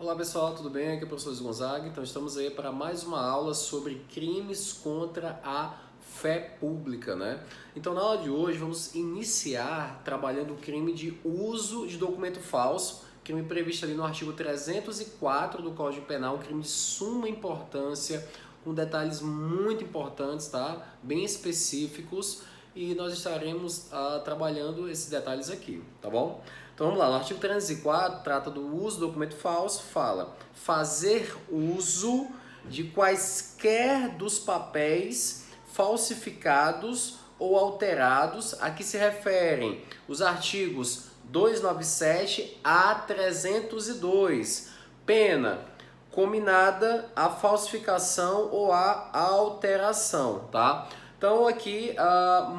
Olá pessoal, tudo bem? Aqui é o professor Luiz Gonzaga. Então estamos aí para mais uma aula sobre crimes contra a fé pública, né? Então na aula de hoje vamos iniciar trabalhando o crime de uso de documento falso, crime previsto ali no artigo 304 do Código Penal, um crime de suma importância, com detalhes muito importantes, tá? Bem específicos, e nós estaremos trabalhando esses detalhes aqui, tá bom? Então vamos lá, no artigo 304 trata do uso do documento falso, fala fazer uso de quaisquer dos papéis falsificados ou alterados a que se referem os artigos 297 a 302, pena combinada a falsificação ou a alteração, tá? Então aqui,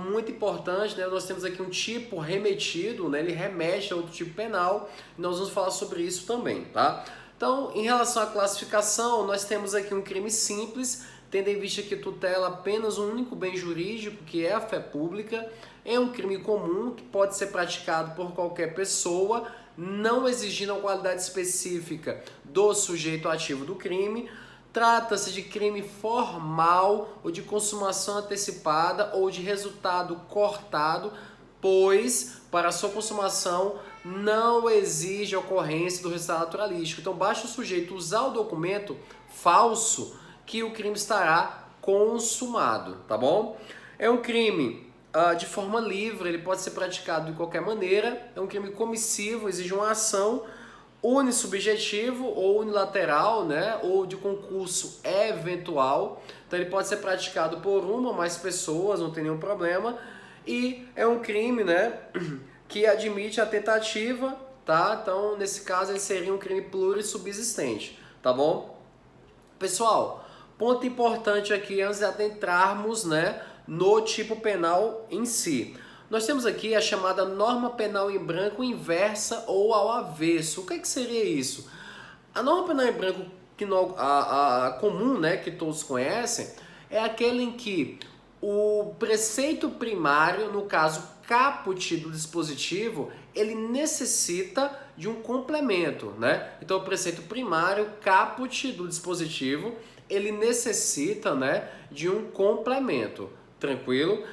muito importante, né, nós temos aqui um tipo remetido, né, ele remete a outro tipo penal, e nós vamos falar sobre isso também, tá? Então, em relação à classificação, nós temos aqui um crime simples, tendo em vista que tutela apenas um único bem jurídico, que é a fé pública, é um crime comum que pode ser praticado por qualquer pessoa, não exigindo a qualidade específica do sujeito ativo do crime. Trata-se de crime formal ou de consumação antecipada ou de resultado cortado, pois para sua consumação não exige a ocorrência do resultado naturalístico. Então basta o sujeito usar o documento falso que o crime estará consumado, tá bom? É um crime de forma livre, ele pode ser praticado de qualquer maneira, é um crime comissivo, exige uma ação unissubjetivo ou unilateral, né, ou de concurso eventual. Então ele pode ser praticado por uma ou mais pessoas, não tem nenhum problema, e é um crime, né, que admite a tentativa, tá? Então nesse caso ele seria um crime plurissubsistente, tá bom? Pessoal, ponto importante aqui antes de adentrarmos, né, no tipo penal em si. Nós temos aqui a chamada norma penal em branco inversa ou ao avesso. O que seria isso? A norma penal em branco que comum, né, que todos conhecem, é aquele em que o preceito primário, no caso caput do dispositivo, ele necessita de um complemento, né? Então o preceito primário, caput do dispositivo, ele necessita, né, de um complemento. Tranquilo?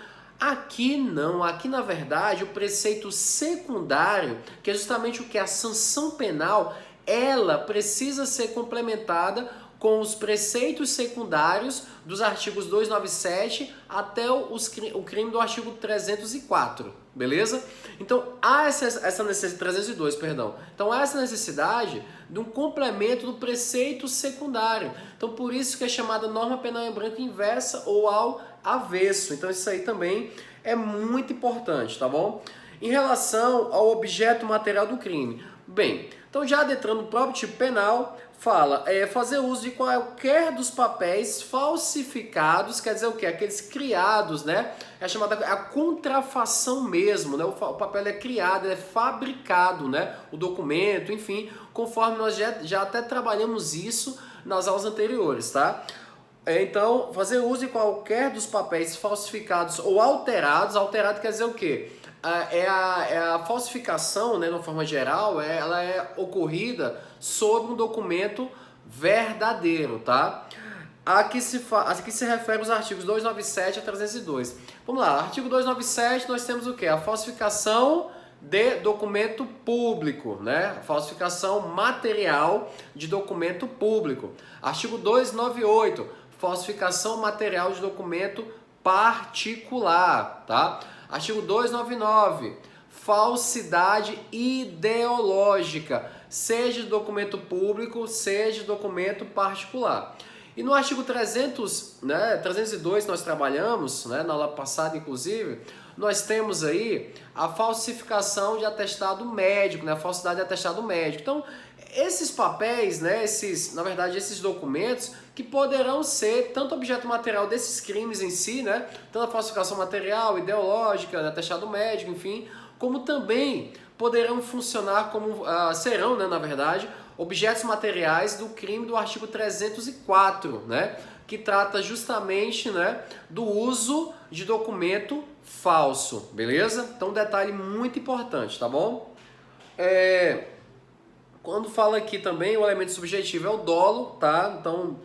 Aqui não, aqui na verdade o preceito secundário, que é justamente o que? A sanção penal, ela precisa ser complementada com os preceitos secundários dos artigos 297 até o crime do artigo 304, beleza? Então há essa necessidade, 302, perdão. Então há essa necessidade de um complemento do preceito secundário. Então por isso que é chamada norma penal em branco inversa ou ao avesso. Então isso aí também é muito importante, tá bom? Em relação ao objeto material do crime. Bem, então já adentrando no próprio tipo penal, fala fazer uso de qualquer dos papéis falsificados, quer dizer o quê? Aqueles criados, né? É chamada a contrafação mesmo, né? O papel é criado, é fabricado, né? O documento, enfim, conforme nós já até trabalhamos isso nas aulas anteriores, tá? Então, fazer uso de qualquer dos papéis falsificados ou alterados. Alterado quer dizer o quê? É a falsificação, né, de uma forma geral, ela é ocorrida sobre um documento verdadeiro, tá? Aqui se refere os artigos 297 a 302. Vamos lá, artigo 297 nós temos o quê? A falsificação de documento público, né? Falsificação material de documento público. Artigo 298, falsificação material de documento particular, tá? Artigo 299, falsidade ideológica, seja de documento público, seja de documento particular. E no artigo 302 nós trabalhamos, né, na aula passada inclusive, nós temos aí a falsificação de atestado médico, né, a falsidade de atestado médico. Então, esses papéis, né, esses documentos que poderão ser tanto objeto material desses crimes em si, né, tanto a falsificação material, ideológica, atestado médico, enfim, como também poderão funcionar como, serão, né, na verdade, objetos materiais do crime do artigo 304, né, que trata justamente, né, do uso de documento falso, beleza? Então, um detalhe muito importante, tá bom? Quando fala aqui também, o elemento subjetivo é o dolo, tá? Então,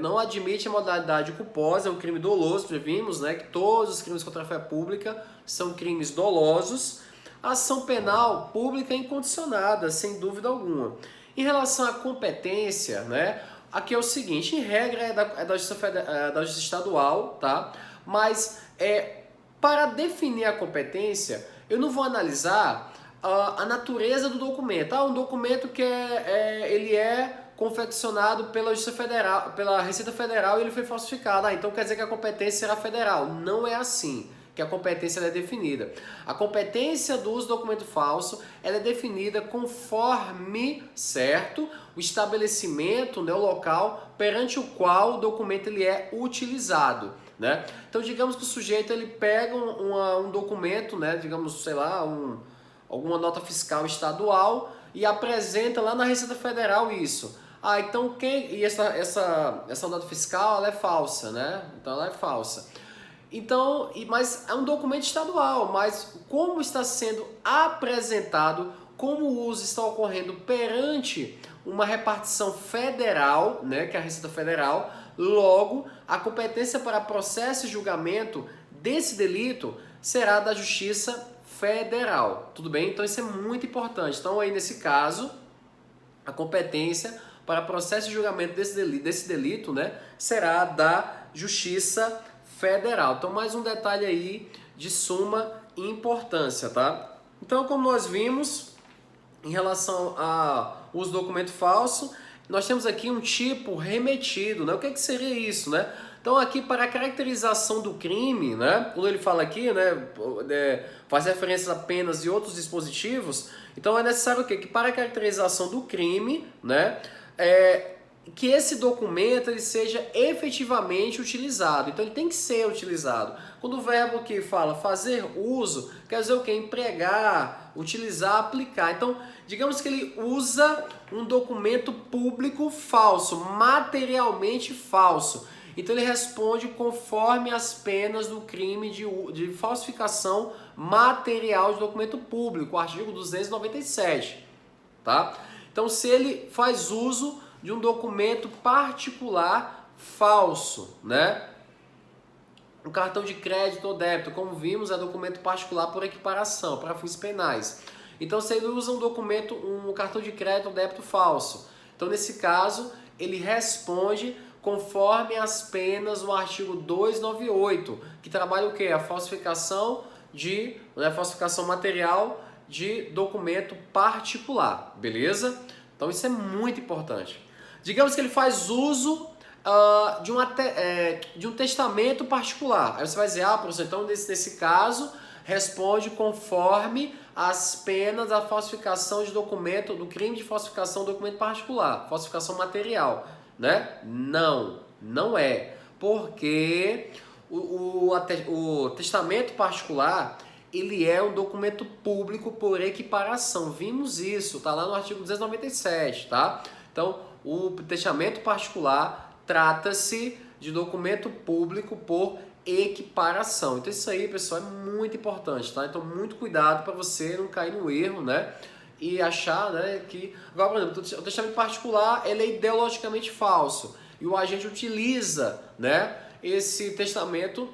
não admite a modalidade culposa, é um crime doloso, já vimos, né? Que todos os crimes contra a fé pública são crimes dolosos. Ação penal pública incondicionada, sem dúvida alguma. Em relação à competência, né? Aqui é o seguinte, em regra da justiça estadual, tá? Mas para definir a competência, eu não vou analisar a natureza do documento. Um documento que ele é confeccionado pela Justiça Federal, pela Receita Federal, e ele foi falsificado. Então quer dizer que a competência será federal. Não é assim que a competência é definida. A competência do uso do documento falso ela é definida conforme, certo, o estabelecimento, né, o local perante o qual o documento ele é utilizado. Né? Então digamos que o sujeito ele pega um documento, né, digamos, sei lá, alguma nota fiscal estadual e apresenta lá na Receita Federal isso. Então essa nota fiscal ela é falsa, né? Então ela é falsa. Então, mas é um documento estadual, mas como está sendo apresentado, como o uso está ocorrendo perante uma repartição federal, né, que é a Receita Federal, logo a competência para processo e julgamento desse delito será da Justiça Federal. Tudo bem? Então isso é muito importante. Então aí nesse caso, a competência para processo e julgamento desse delito, né, será da Justiça Federal. Então mais um detalhe aí de suma importância, tá? Então como nós vimos, em relação ao uso do documento falso, nós temos aqui um tipo remetido, né? O que seria isso, né? Então aqui para a caracterização do crime, né? Quando ele fala aqui, né, faz referência a penas e outros dispositivos, então é necessário o quê? Que para a caracterização do crime, né, que esse documento ele seja efetivamente utilizado. Então ele tem que ser utilizado. Quando o verbo que fala fazer uso, quer dizer o quê? Empregar, utilizar, aplicar. Então, digamos que ele usa um documento público falso, materialmente falso. Então ele responde conforme as penas do crime de falsificação material de documento público, o artigo 297, tá? Então se ele faz uso de um documento particular falso, né? Um cartão de crédito ou débito, como vimos, é documento particular por equiparação, para fins penais. Então se ele usa um cartão de crédito ou débito falso, então nesse caso ele responde conforme as penas no artigo 298, que trabalha o quê? A falsificação falsificação material de documento particular, beleza? Então isso é muito importante. Digamos que ele faz uso de um testamento particular. Aí você vai dizer, professor, então nesse caso responde conforme as penas da falsificação de documento, do crime de falsificação de documento particular, falsificação material, né? Não é. Porque o testamento particular, ele é um documento público por equiparação. Vimos isso, tá lá no artigo 297, tá? Então, o testamento particular trata-se de documento público por equiparação. Então isso aí, pessoal, é muito importante, tá? Então muito cuidado para você não cair no erro, né? E achar, né, que... Agora, por exemplo, o testamento particular, ele é ideologicamente falso. E o agente utiliza, né, esse testamento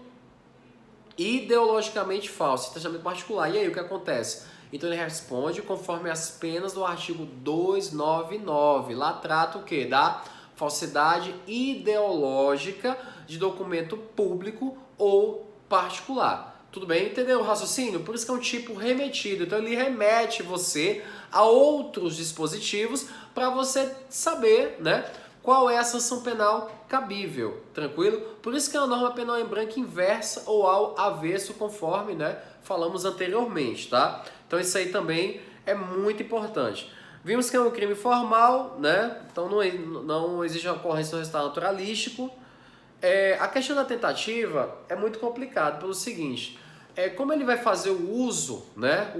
ideologicamente falso, esse testamento particular. E aí, o que acontece? Então ele responde conforme as penas do artigo 299. Lá trata o quê? Da falsidade ideológica de documento público ou particular. Tudo bem? Entendeu o raciocínio? Por isso que é um tipo remetido. Então ele remete você a outros dispositivos para você saber, né, qual é a sanção penal cabível. Tranquilo? Por isso que é uma norma penal em branco inversa ou ao avesso, conforme, né, falamos anteriormente, tá? Então isso aí também é muito importante. Vimos que é um crime formal, né? Então não existe a ocorrência do resultado naturalístico. A questão da tentativa é muito complicado pelo seguinte, como ele vai fazer o uso, né?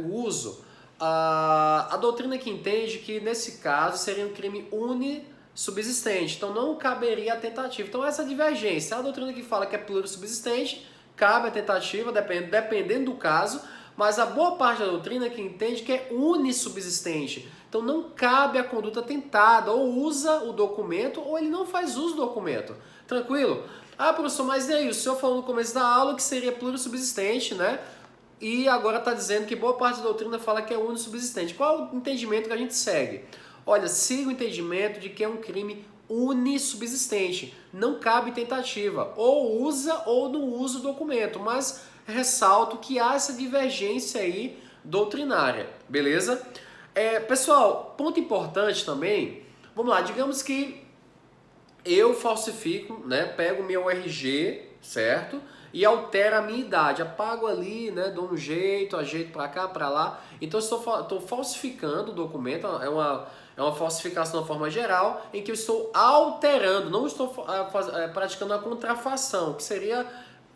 A doutrina que entende que nesse caso seria um crime unissubsistente, então não caberia a tentativa. Então essa divergência, a doutrina que fala que é plurissubsistente, cabe a tentativa, dependendo do caso, mas a boa parte da doutrina que entende que é unissubsistente, Então não cabe a conduta tentada, ou usa o documento ou ele não faz uso do documento. Tranquilo? Ah, professor, mas e aí? O senhor falou no começo da aula que seria plurissubsistente, né? E agora está dizendo que boa parte da doutrina fala que é unissubsistente. Qual é o entendimento que a gente segue? Olha, siga o entendimento de que é um crime unissubsistente. Não cabe tentativa. Ou usa ou não usa o documento. Mas ressalto que há essa divergência aí doutrinária. Beleza? Pessoal, ponto importante também. Vamos lá, digamos que eu falsifico, né? Pego meu RG, certo? E altero a minha idade, apago ali, né? Dou um jeito, ajeito para cá, para lá. Então estou falsificando o documento, é uma falsificação de forma geral, em que eu estou alterando, não estou praticando a contrafação, que seria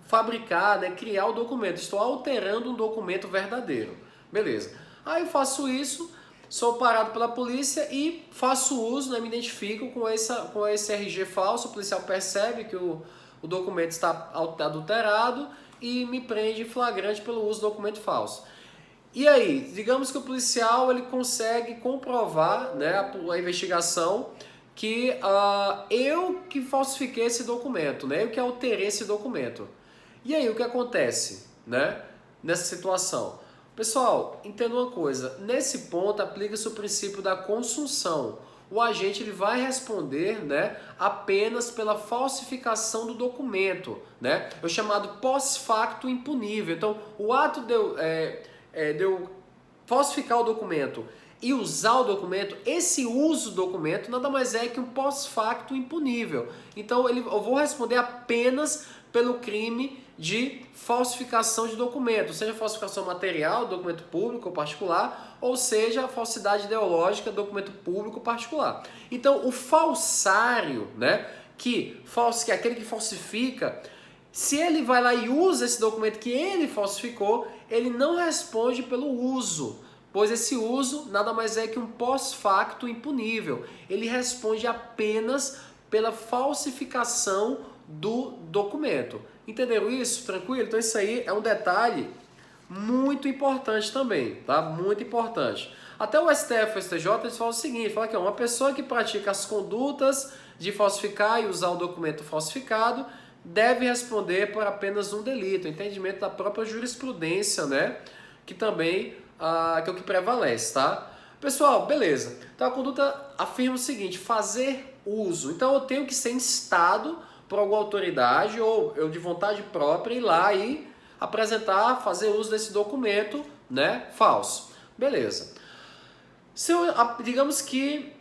fabricar, né? Criar o documento. Estou alterando um documento verdadeiro. Beleza. Aí eu faço isso, sou parado pela polícia e faço uso, né? Me identifico com esse RG falso, o policial percebe que o documento está adulterado e me prende em flagrante pelo uso do documento falso. E aí, digamos que o policial ele consegue comprovar, né, a investigação que eu que falsifiquei esse documento, né, eu que alterei esse documento. E aí, o que acontece, né, nessa situação? Pessoal, entenda uma coisa, nesse ponto aplica-se o princípio da consunção. O agente ele vai responder, né, apenas pela falsificação do documento, né? É o chamado pós-facto impunível. Então, o ato de eu falsificar o documento e usar o documento, esse uso do documento nada mais é que um pós-facto impunível. Então, eu vou responder apenas pelo crime de falsificação de documento, seja falsificação material, documento público ou particular, ou seja, falsidade ideológica, documento público ou particular. Então, o falsário, né, que é aquele que falsifica, se ele vai lá e usa esse documento que ele falsificou, ele não responde pelo uso, pois esse uso nada mais é que um pós-facto impunível. Ele responde apenas pela falsificação do documento. Entenderam isso? Tranquilo? Então isso aí é um detalhe muito importante também, tá? Muito importante. Até o STF e o STJ eles falam o seguinte, fala que uma pessoa que pratica as condutas de falsificar e usar o documento falsificado deve responder por apenas um delito, entendimento da própria jurisprudência, né? Que também que é o que prevalece, tá? Pessoal, beleza. Então a conduta afirma o seguinte, fazer uso. Então eu tenho que ser instado por alguma autoridade ou eu de vontade própria ir lá e apresentar, fazer uso desse documento, né, falso. Beleza. Digamos que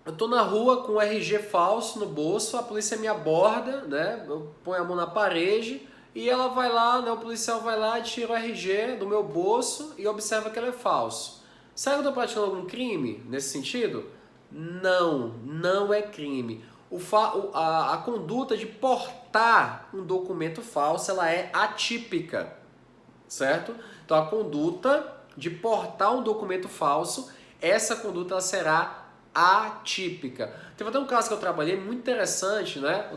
eu estou na rua com o RG falso no bolso, a polícia me aborda, né, eu ponho a mão na parede e ela vai lá, né, o policial vai lá e tira o RG do meu bolso e observa que ele é falso. Será que eu estou praticando algum crime nesse sentido? Não, não é crime. A conduta de portar um documento falso, ela é atípica, certo? Então a conduta de portar um documento falso, essa conduta ela será atípica. Teve até um caso que eu trabalhei muito interessante, né?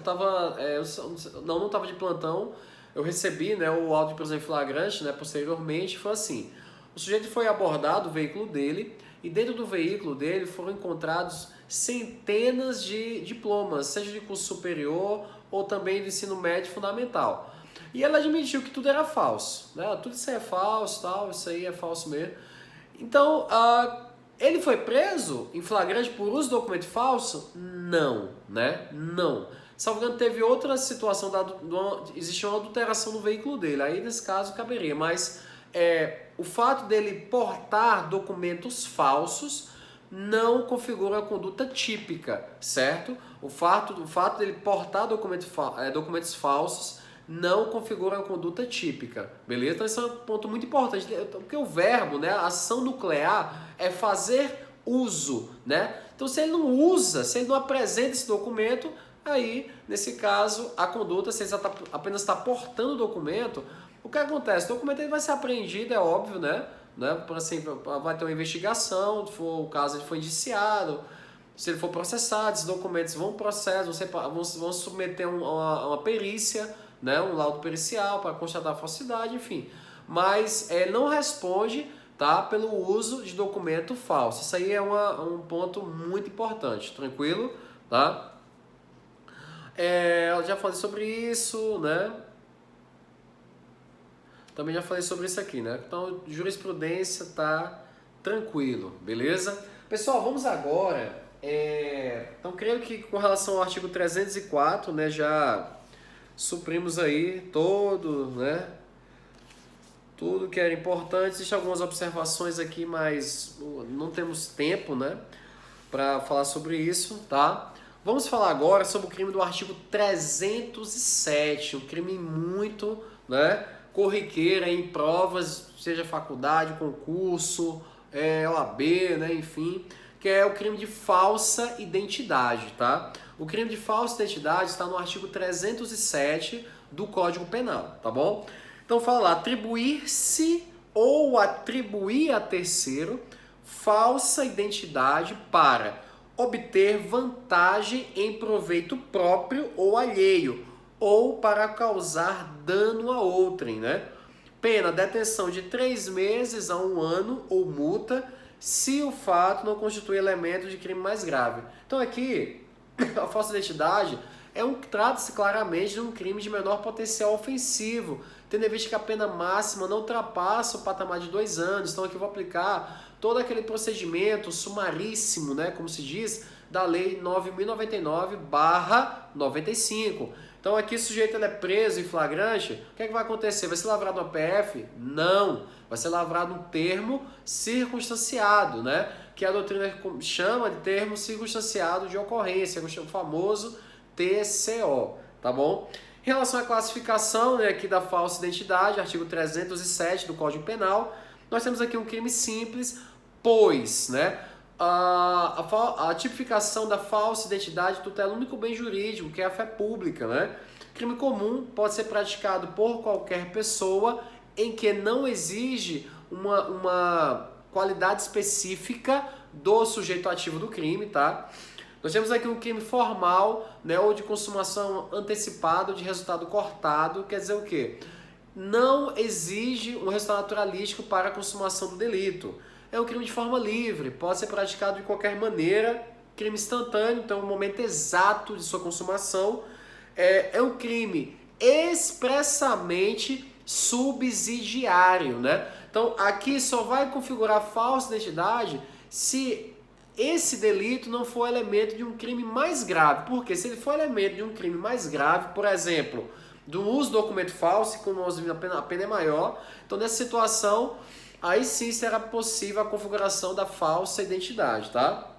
Não estava de plantão, eu recebi, né, o auto de prisão em flagrante, né, posteriormente, foi assim, o sujeito foi abordado, o veículo dele, e dentro do veículo dele foram encontrados centenas de diplomas, seja de curso superior ou também de ensino médio fundamental. E ela admitiu que tudo era falso, né? Tudo isso aí é falso, tal, isso aí é falso mesmo. Então, ele foi preso em flagrante por uso de documento falso? Não, né? Não. Salvo engano, teve outra situação, existia uma adulteração no veículo dele, aí nesse caso caberia, mas o fato dele portar documentos falsos não configura a conduta típica, certo? O fato dele portar documentos falsos não configura a conduta típica, beleza? Então esse é um ponto muito importante, porque o verbo, né, a ação nuclear é fazer uso, né? Então se ele não usa, se ele não apresenta esse documento, aí, nesse caso, a conduta, se ele apenas está portando o documento, o que acontece? O documento ele vai ser apreendido, é óbvio, né? Por assim, vai ter uma investigação, se for o caso, ele foi indiciado, se ele for processado, esses documentos vão para processo, vão submeter a uma perícia, né? Um laudo pericial para constatar a falsidade, enfim. Mas não responde tá? Pelo uso de documento falso. Isso aí é um ponto muito importante, tranquilo? Tá? Eu já falei sobre isso, né? Também já falei sobre isso aqui, né? Então, jurisprudência tá tranquilo, beleza? Pessoal, vamos agora. Então, creio que com relação ao artigo 304, né, já suprimos aí todo, né? Tudo que era importante. Existem algumas observações aqui, mas não temos tempo, né, para falar sobre isso, tá? Vamos falar agora sobre o crime do artigo 307, um crime muito, né, corriqueiro em provas, seja faculdade, concurso, OAB, né, enfim, que é o crime de falsa identidade, tá? O crime de falsa identidade está no artigo 307 do Código Penal, tá bom? Então fala lá, atribuir-se ou atribuir a terceiro falsa identidade para obter vantagem em proveito próprio ou alheio, ou para causar dano a outrem, né? Pena, detenção de 3 meses a 1 ano ou multa, se o fato não constitui elemento de crime mais grave. Então aqui, a falsa identidade trata-se claramente de um crime de menor potencial ofensivo, tendo em vista que a pena máxima não ultrapassa o patamar de 2 anos. Então aqui eu vou aplicar todo aquele procedimento sumaríssimo, né, como se diz, da Lei 9.099/95. Então aqui o sujeito ele é preso em flagrante, o que é que vai acontecer? Vai ser lavrado uma PF? Não! Vai ser lavrado um termo circunstanciado, né? Que a doutrina chama de termo circunstanciado de ocorrência, o famoso TCO, tá bom? Em relação à classificação, né, aqui da falsa identidade, artigo 307 do Código Penal, nós temos aqui um crime simples, pois, né, a tipificação da falsa identidade tutela o único bem jurídico, que é a fé pública, né? Crime comum pode ser praticado por qualquer pessoa em que não exige uma qualidade específica do sujeito ativo do crime, tá? Nós temos aqui um crime formal, né, ou de consumação antecipada ou de resultado cortado, quer dizer o quê? Não exige um resultado naturalístico para a consumação do delito. É um crime de forma livre, pode ser praticado de qualquer maneira, crime instantâneo, então o momento exato de sua consumação. É um crime expressamente subsidiário, né? Então aqui só vai configurar falsa identidade se esse delito não for elemento de um crime mais grave. Porque se ele for elemento de um crime mais grave, por exemplo, do uso do documento falso, como nós vimos, a pena é maior, então nessa situação, aí sim será possível a configuração da falsa identidade, tá?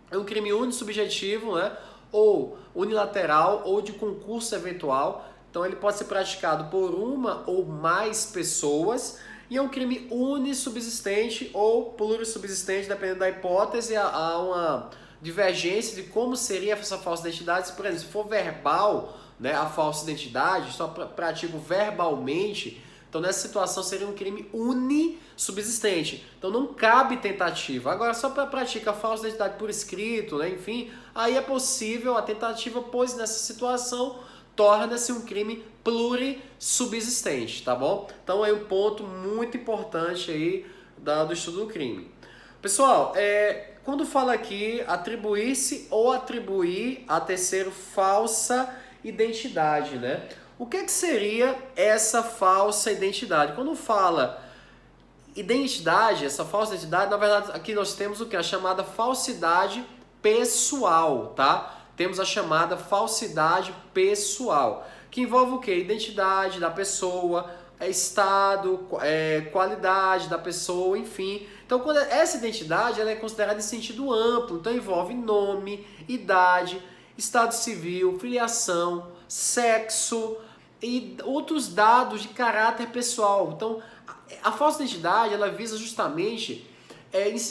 É um crime unissubjetivo, né? Ou unilateral, ou de concurso eventual. Então ele pode ser praticado por uma ou mais pessoas, e é um crime unissubsistente ou plurissubsistente, dependendo da hipótese. Há uma divergência de como seria essa falsa identidade. Por exemplo, se for verbal, né, a falsa identidade, só pratico verbalmente, então nessa situação seria um crime unissubsistente. Então não cabe tentativa. Agora, só para praticar a falsa identidade por escrito, né, enfim, aí é possível a tentativa, pois nessa situação torna-se um crime plurissubsistente, tá bom? Então é um ponto muito importante aí do estudo do crime. Pessoal, quando fala aqui atribuir-se ou atribuir a terceiro falsa identidade, né? O que seria essa falsa identidade? Quando fala identidade, essa falsa identidade, na verdade aqui nós temos o que? A chamada falsidade pessoal, tá? Temos a chamada falsidade pessoal, que envolve o quê? Identidade da pessoa, estado, qualidade da pessoa, enfim. Então, quando essa identidade ela é considerada em sentido amplo, então envolve nome, idade, estado civil, filiação, sexo e outros dados de caráter pessoal. Então, a falsa identidade ela visa justamente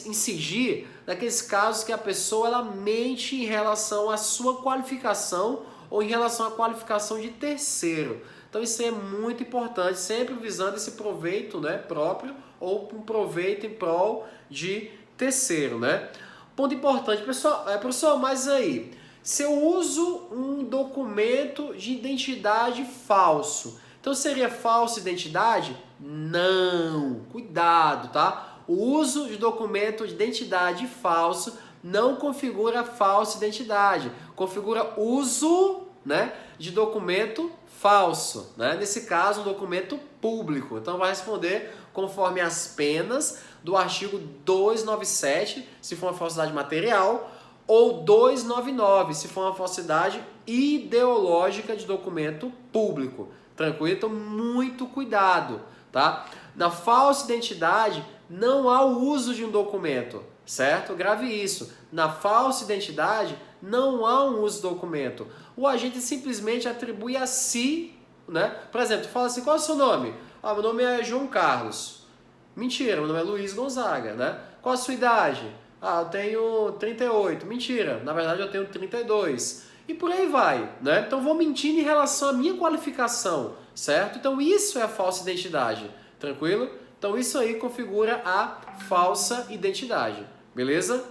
incidir naqueles casos que a pessoa ela mente em relação à sua qualificação ou em relação à qualificação de terceiro. Então isso é muito importante, sempre visando esse proveito, né, próprio ou um proveito em prol de terceiro, né? Ponto importante, pessoal, mas aí, se eu uso um documento de identidade falso, então seria falsa identidade? Não, cuidado, tá? o uso de documento de identidade falso não configura falsa identidade, configura uso, né, de documento falso, né? Nesse caso, um documento público. Então vai responder conforme as penas do artigo 297, se for uma falsidade material, ou 299, se for uma falsidade ideológica de documento público. Tranquilo? Então, muito cuidado, tá? Na falsa identidade, não há o uso de um documento, certo? Grave isso. Na falsa identidade, não há um uso do documento. O agente simplesmente atribui a si, né? Por exemplo, fala assim, qual é o seu nome? Ah, meu nome é João Carlos. Mentira, meu nome é Luiz Gonzaga, né? Qual a sua idade? Ah, eu tenho 38. Mentira, na verdade eu tenho 32. E por aí vai, né? Então vou mentindo em relação à minha qualificação, certo? Então isso é a falsa identidade, tranquilo? Então isso aí configura a falsa identidade, beleza?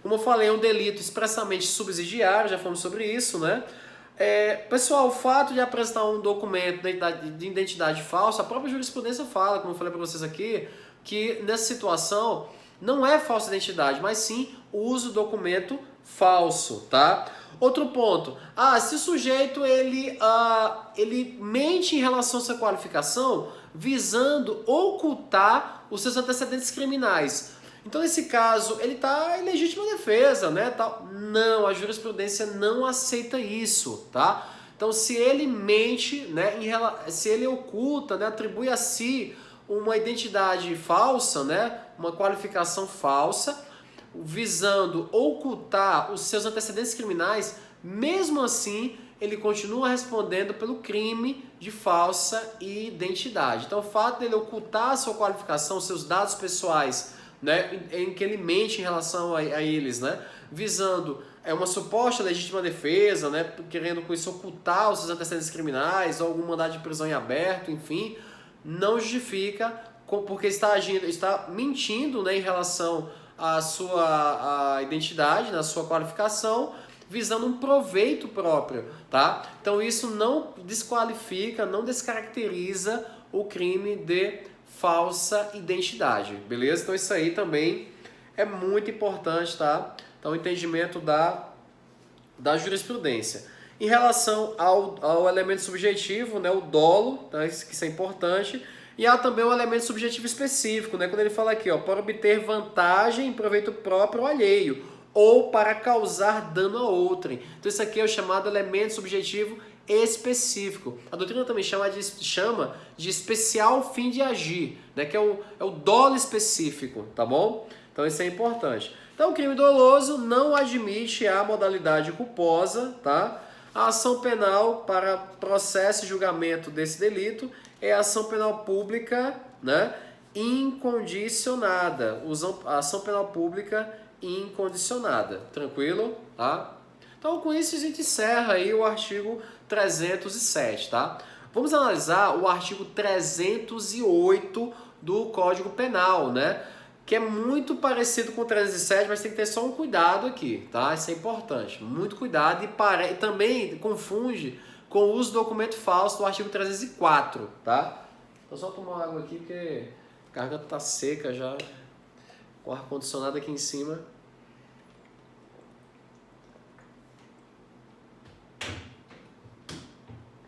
Como eu falei, é um delito expressamente subsidiário, já falamos sobre isso, né? Pessoal, o fato de apresentar um documento de identidade falsa, a própria jurisprudência fala, como eu falei para vocês aqui, que nessa situação não é falsa identidade, mas sim o uso do documento falso, tá? Outro ponto, se o sujeito ele mente em relação à sua qualificação visando ocultar os seus antecedentes criminais. Então, nesse caso, ele está em legítima defesa, né? Não, a jurisprudência não aceita isso, tá? Então, se ele mente, né, se ele oculta, né, atribui a si uma identidade falsa, né, uma qualificação falsa, visando ocultar os seus antecedentes criminais, mesmo assim, ele continua respondendo pelo crime de falsa identidade. Então, o fato dele ocultar a sua qualificação, seus dados pessoais, né, em que ele mente em relação a eles, né, visando uma suposta legítima defesa, né, querendo com isso ocultar os seus antecedentes criminais ou algum mandado de prisão em aberto, enfim, não justifica, porque está mentindo, né, em relação à sua identidade, na sua qualificação, visando um proveito próprio, tá? Então isso não desqualifica, não descaracteriza o crime de falsa identidade, beleza? Então isso aí também é muito importante, tá? Então o entendimento da jurisprudência. Em relação ao elemento subjetivo, né, o dolo, tá? Isso é importante, e há também um elemento subjetivo específico, né, quando ele fala aqui, ó, para obter vantagem em proveito próprio ou alheio, ou para causar dano a outrem. Então isso aqui é o chamado elemento subjetivo específico. A doutrina também chama de especial fim de agir, né, que é o dolo específico, tá bom? Então isso é importante. Então o crime doloso não admite a modalidade culposa, tá? A ação penal para processo e julgamento desse delito é a ação penal pública, né, incondicionada. A ação penal pública incondicionada. Tranquilo? Tá? Então com isso a gente encerra aí o artigo 307, tá? Vamos analisar o artigo 308 do Código Penal, né? Que é muito parecido com o 307, mas tem que ter só um cuidado aqui, tá? Isso é importante, muito cuidado e também confunde com o uso do documento falso do artigo 304, tá? Vou só tomar água aqui porque a garganta tá seca já, com o ar-condicionado aqui em cima.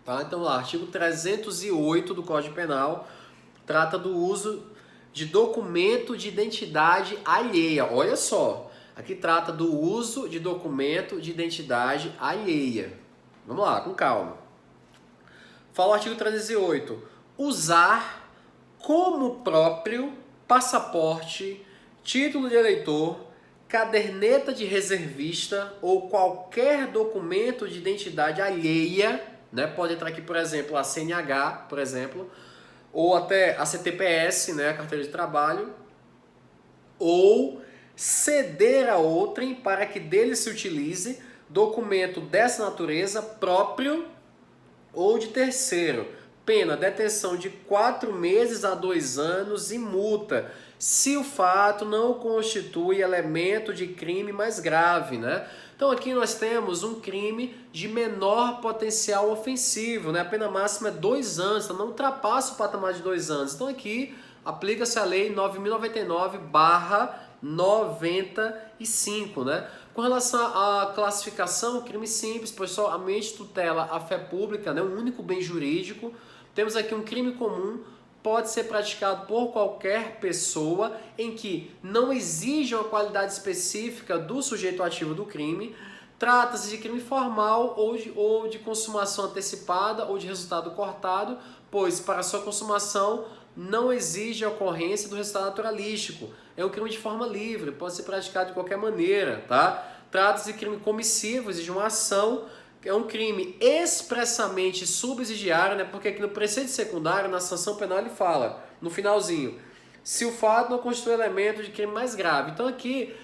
Tá? Então lá, artigo 308 do Código Penal trata do uso de documento de identidade alheia. Olha só, aqui trata do uso de documento de identidade alheia. Vamos lá, com calma. Fala o artigo 308. Usar como próprio passaporte, título de eleitor, caderneta de reservista ou qualquer documento de identidade alheia, né? Pode entrar aqui, por exemplo, a CNH, por exemplo, ou até a CTPS, né, a carteira de trabalho, ou ceder a outrem para que dele se utilize documento dessa natureza próprio ou de terceiro. Pena, detenção de 4 meses a 2 anos e multa, se o fato não constitui elemento de crime mais grave, né? Então aqui nós temos um crime de menor potencial ofensivo, né? A pena máxima é 2 anos, então não ultrapassa o patamar de 2 anos. Então aqui aplica-se a lei 9.099/95, né? Com relação à classificação, crime simples, pois somente tutela a fé pública, né? Um único bem jurídico. Temos aqui um crime comum, pode ser praticado por qualquer pessoa em que não exige uma qualidade específica do sujeito ativo do crime. Trata-se de crime formal ou de consumação antecipada ou de resultado cortado, pois para sua consumação não exige a ocorrência do resultado naturalístico. É um crime de forma livre, pode ser praticado de qualquer maneira, tá? Trata-se de crime comissivo, exige uma ação, é um crime expressamente subsidiário, né? Porque aqui no preceito secundário, na sanção penal, ele fala, no finalzinho, se o fato não constitui elemento de crime mais grave. Então aqui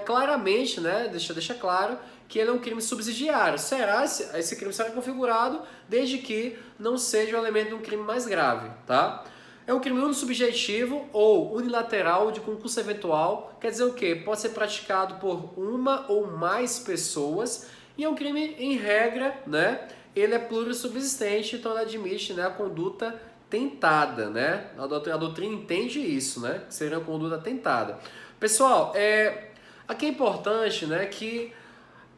claramente, né? Deixa claro que ele é um crime subsidiário. Esse crime será configurado desde que não seja o elemento de um crime mais grave, tá? É um crime unissubjetivo ou unilateral de concurso eventual. Quer dizer o quê? Pode ser praticado por uma ou mais pessoas e é um crime, em regra, né? Ele é plurissubsistente, então ele admite, né, a conduta tentada, né? A doutrina entende isso, né? Que seria uma conduta tentada. Pessoal, aqui é importante, né, que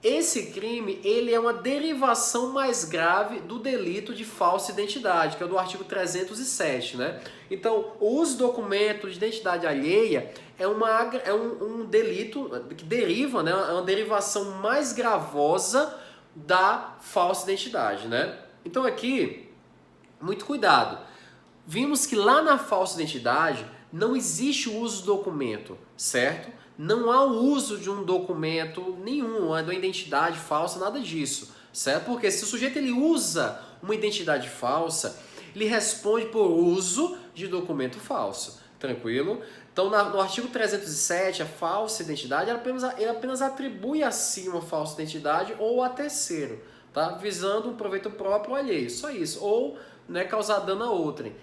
esse crime ele é uma derivação mais grave do delito de falsa identidade, que é do artigo 307, né? Então, o uso de documento de identidade alheia é um delito que deriva, né? É uma derivação mais gravosa da falsa identidade, né? Então aqui, muito cuidado. Vimos que lá na falsa identidade não existe o uso do documento, certo? Não há o uso de um documento nenhum, de uma identidade falsa, nada disso, certo? Porque se o sujeito ele usa uma identidade falsa, ele responde por uso de documento falso, tranquilo? Então, no artigo 307, a falsa identidade, ela apenas atribui a si uma falsa identidade ou a terceiro, tá? Visando um proveito próprio ou alheio, só isso. Ou, né, causar dano a outrem.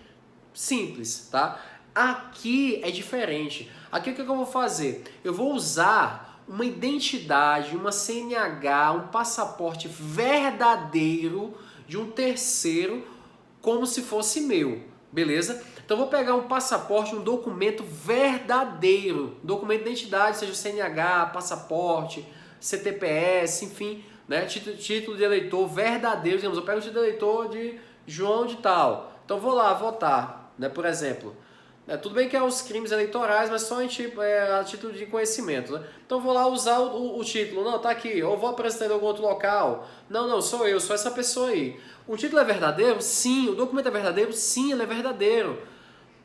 Simples, tá? Aqui é diferente. Aqui o que eu vou fazer? Eu vou usar uma identidade, uma CNH, um passaporte verdadeiro de um terceiro como se fosse meu, beleza? Então eu vou pegar um passaporte, um documento verdadeiro, documento de identidade, seja o CNH, passaporte, CTPS, enfim, né? Título de eleitor verdadeiro. Digamos, eu pego o título de eleitor de João de tal. Então vou lá votar, né? Por exemplo. Tudo bem que é os crimes eleitorais, mas só a título de conhecimento, né? Então vou lá usar o título. Não, tá aqui. Ou vou apresentar em algum outro local. Não, sou eu, sou essa pessoa aí. O título é verdadeiro? Sim. O documento é verdadeiro? Sim, ele é verdadeiro.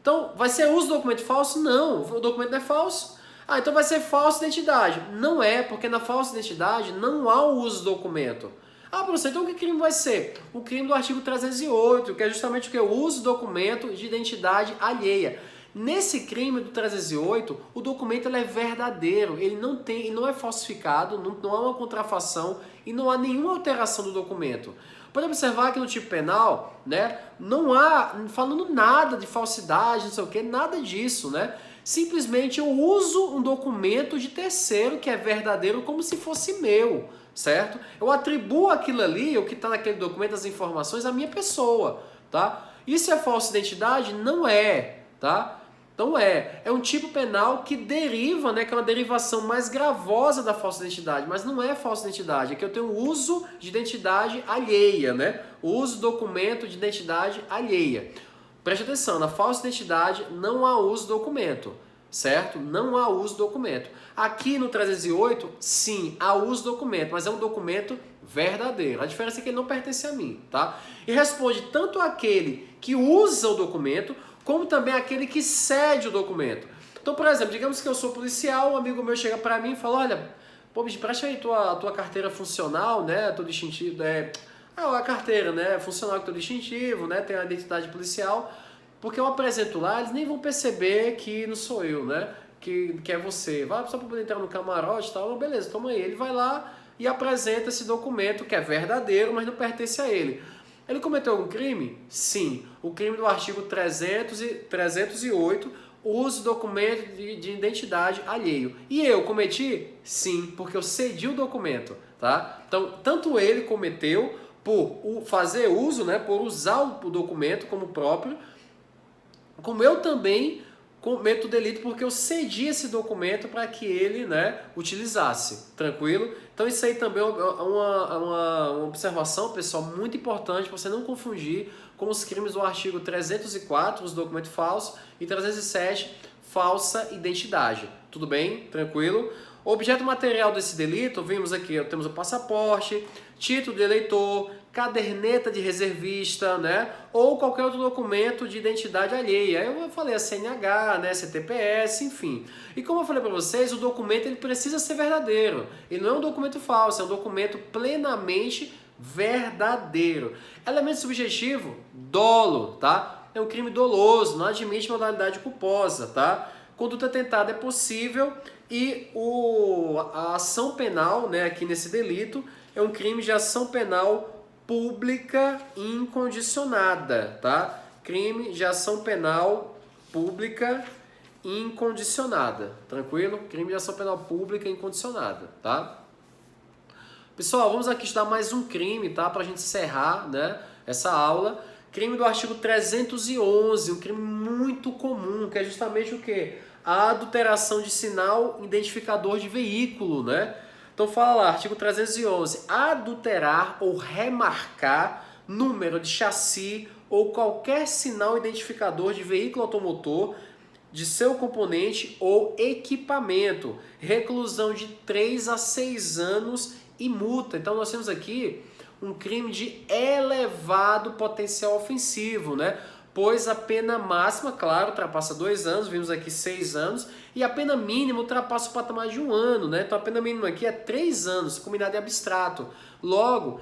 Então, vai ser uso do documento falso? Não, o documento não é falso. Então vai ser falsa identidade. Não é, porque na falsa identidade não há o uso do documento. Professor, então que crime vai ser? O crime do artigo 308, que é justamente o que? O uso do documento de identidade alheia. Nesse crime do 308, o documento ele é verdadeiro, ele não é falsificado, não há uma contrafação e não há nenhuma alteração do documento. Pode observar que no tipo penal, né, não há falando nada de falsidade, não sei o que, nada disso, né? Simplesmente eu uso um documento de terceiro que é verdadeiro como se fosse meu, certo? Eu atribuo aquilo ali, o que está naquele documento, as informações, à minha pessoa, tá? Isso é falsa identidade? Não é, tá? Então é um tipo penal que deriva, né, que é uma derivação mais gravosa da falsa identidade, mas não é falsa identidade, é que eu tenho uso de identidade alheia, né? O uso do documento de identidade alheia. Preste atenção, na falsa identidade não há uso do documento, certo? Não há uso do documento. Aqui no 308, sim, há uso do documento, mas é um documento verdadeiro. A diferença é que ele não pertence a mim, tá? E responde tanto aquele que usa o documento, como também aquele que cede o documento. Então, por exemplo, digamos que eu sou policial, um amigo meu chega para mim e fala, olha, pô, me presta aí tua carteira funcional, né, teu distintivo, a carteira, né, funcional com teu distintivo, né, tem a identidade policial, porque eu apresento lá, eles nem vão perceber que não sou eu, né, que é você. Vai só para poder entrar no camarote e tal, beleza, toma aí. Ele vai lá e apresenta esse documento que é verdadeiro, mas não pertence a ele. Ele cometeu algum crime? Sim. O crime do artigo 308, uso de documento de identidade alheio. E eu cometi? Sim, porque eu cedi o documento, tá? Então, tanto ele cometeu por fazer uso, né, por usar o documento como próprio, como eu também cometo o delito porque eu cedi esse documento para que ele, né, utilizasse, tranquilo? Então isso aí também é uma observação, pessoal, muito importante para você não confundir com os crimes do artigo 304, os documentos falsos, e 307, falsa identidade. Tudo bem? Tranquilo? O objeto material desse delito, vimos aqui, temos o passaporte, título de eleitor, caderneta de reservista, né? Ou qualquer outro documento de identidade alheia. Eu falei a CNH, né? CTPS, enfim. E como eu falei para vocês, o documento ele precisa ser verdadeiro. Ele não é um documento falso, é um documento plenamente verdadeiro. Elemento subjetivo, dolo, tá? É um crime doloso, não admite modalidade culposa, tá? Conduta tentada é possível e a ação penal, né, aqui nesse delito, é um crime de ação penal pública incondicionada, tá? Crime de ação penal pública incondicionada, tranquilo? Crime de ação penal pública incondicionada, tá? Pessoal, vamos aqui estudar mais um crime, tá? Pra gente encerrar, né, essa aula. Crime do artigo 311, um crime muito comum, que é justamente o quê? A adulteração de sinal identificador de veículo, né? Então fala lá, artigo 311, adulterar ou remarcar número de chassi ou qualquer sinal identificador de veículo automotor, de seu componente ou equipamento, reclusão de 3 a 6 anos e multa. Então nós temos aqui um crime de elevado potencial ofensivo, né? Pois a pena máxima, claro, ultrapassa 2 anos, vimos aqui 6 anos, e a pena mínima ultrapassa o patamar de 1 ano, né? Então a pena mínima aqui é 3 anos, combinado em abstrato. Logo,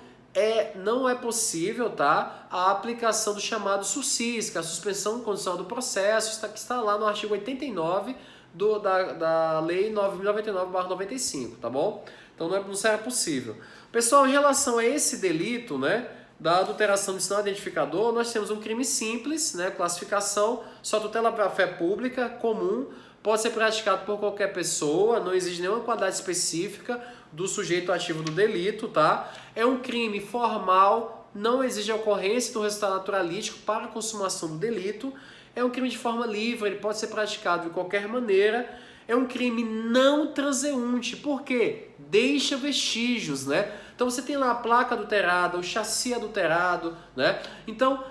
não é possível, tá, a aplicação do chamado SUSIS, que é a suspensão condicional do processo, que está lá no artigo 89 da Lei 9.099/95, tá bom? Então não será possível. Pessoal, em relação a esse delito, né, da adulteração de sinal identificador, nós temos um crime simples, né, classificação, só tutela para a fé pública, comum, pode ser praticado por qualquer pessoa, não exige nenhuma qualidade específica do sujeito ativo do delito, tá? É um crime formal, não exige a ocorrência do resultado naturalístico para a consumação do delito, é um crime de forma livre, ele pode ser praticado de qualquer maneira, é um crime não transeunte, por quê? Deixa vestígios, né? Então você tem lá a placa adulterada, o chassi adulterado, né? Então,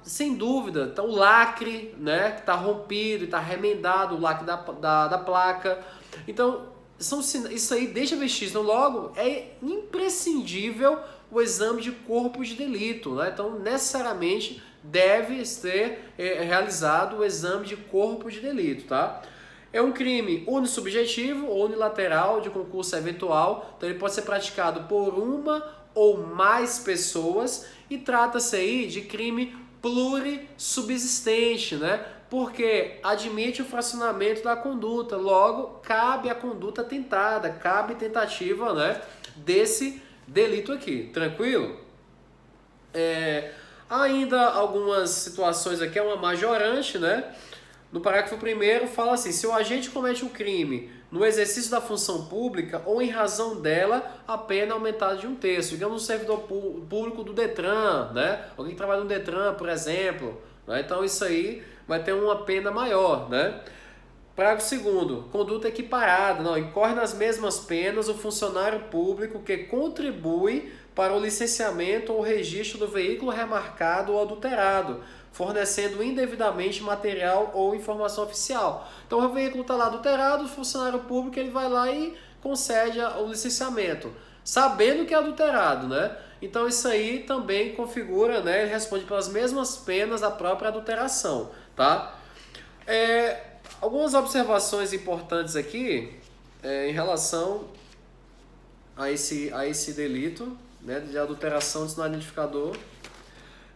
sem dúvida, então, o lacre, né, que está rompido e está remendado, o lacre da placa. Então, isso aí deixa vestígios. Então, logo, é imprescindível o exame de corpo de delito, né? Então, necessariamente, deve ser realizado o exame de corpo de delito, tá? É um crime unissubjetivo ou unilateral de concurso eventual, então ele pode ser praticado por uma ou mais pessoas e trata-se aí de crime plurissubsistente, né? Porque admite o fracionamento da conduta, logo cabe a conduta tentada, cabe tentativa, né, desse delito aqui, tranquilo? Ainda algumas situações aqui, é uma majorante, né? No parágrafo 1º fala assim, se o agente comete um crime no exercício da função pública ou em razão dela, a pena é aumentada de 1/3. Digamos um servidor público do Detran, né? Alguém que trabalha no Detran, por exemplo, né? Então isso aí vai ter uma pena maior, né? Parágrafo 2º, conduta equiparada, não, incorre nas mesmas penas o funcionário público que contribui para o licenciamento ou registro do veículo remarcado ou adulterado, fornecendo indevidamente material ou informação oficial. Então o veículo está lá adulterado, o funcionário público ele vai lá e concede o licenciamento, sabendo que é adulterado, né? Então isso aí também configura, né? Ele responde pelas mesmas penas da própria adulteração, tá? Algumas observações importantes aqui em relação a esse delito, né, de adulteração de sinal identificador.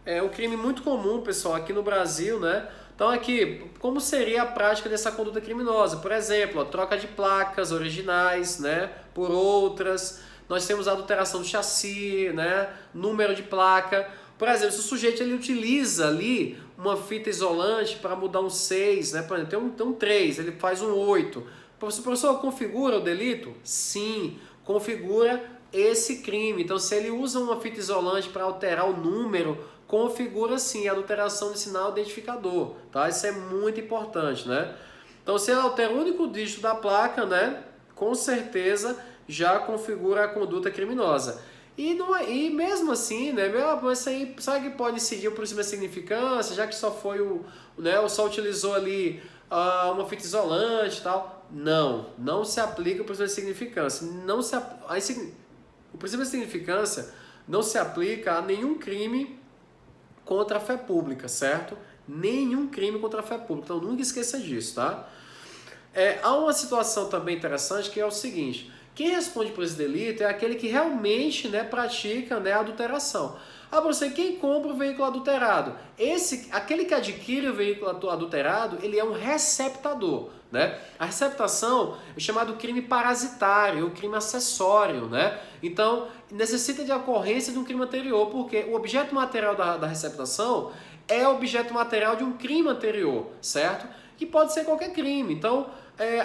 É um crime muito comum, pessoal, aqui no Brasil, né? Então aqui, como seria a prática dessa conduta criminosa? Por exemplo, a troca de placas originais, né, por outras. Nós temos a adulteração do chassi, né, número de placa. Por exemplo, se o sujeito ele utiliza ali uma fita isolante para mudar um 6, né? Por exemplo, tem um 3, ele faz um 8. O professor configura o delito? Sim, configura esse crime. Então, se ele usa uma fita isolante para alterar o número configura sim a adulteração de sinal identificador, tá? Isso é muito importante, né? Então, se ela altera o único dígito da placa, né, com certeza já configura a conduta criminosa. E mesmo assim, né, mas isso aí, sabe que pode incidir o princípio da significância, já que só foi ou só utilizou ali uma fita isolante e tal. Não se aplica o princípio da significância. O princípio da significância não se aplica a nenhum crime contra a fé pública, certo? Nenhum crime contra a fé pública. Então nunca esqueça disso, tá? Há uma situação também interessante que é o seguinte: quem responde por esse delito é aquele que realmente, né, pratica, né, a adulteração. Você, quem compra o veículo adulterado? Aquele que adquire o veículo adulterado, ele é um receptador, né? A receptação é chamado crime parasitário, ou crime acessório, né? Então, necessita de ocorrência de um crime anterior, porque o objeto material da receptação é objeto material de um crime anterior, certo? Que pode ser qualquer crime. Então,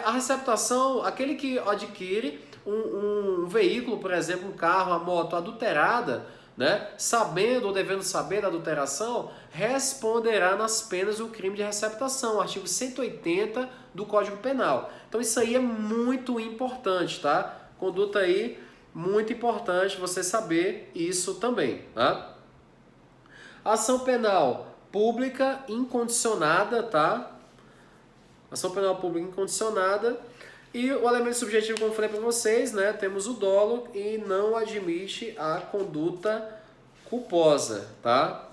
a receptação, aquele que adquire um veículo, por exemplo, um carro, uma moto adulterada, né, sabendo ou devendo saber da adulteração, responderá nas penas do crime de receptação, artigo 180 do Código Penal. Então isso aí é muito importante, tá? Conduta aí, muito importante você saber isso também, tá? Ação penal pública incondicionada, tá? Ação penal pública incondicionada. E o elemento subjetivo, como eu falei para vocês, né, temos o dolo e não admite a conduta culposa, tá?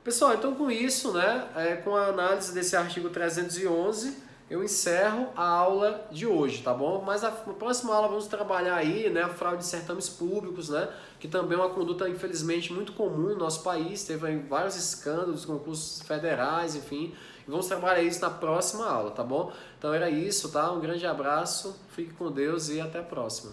Pessoal, então com isso, né, com a análise desse artigo 311, eu encerro a aula de hoje, tá bom? Mas na próxima aula vamos trabalhar aí, né, a fraude de certames públicos, né, que também é uma conduta, infelizmente, muito comum no nosso país, teve vários escândalos, concursos federais, enfim, e vamos trabalhar isso na próxima aula, tá bom? Então era isso, tá? Um grande abraço, fique com Deus e até a próxima.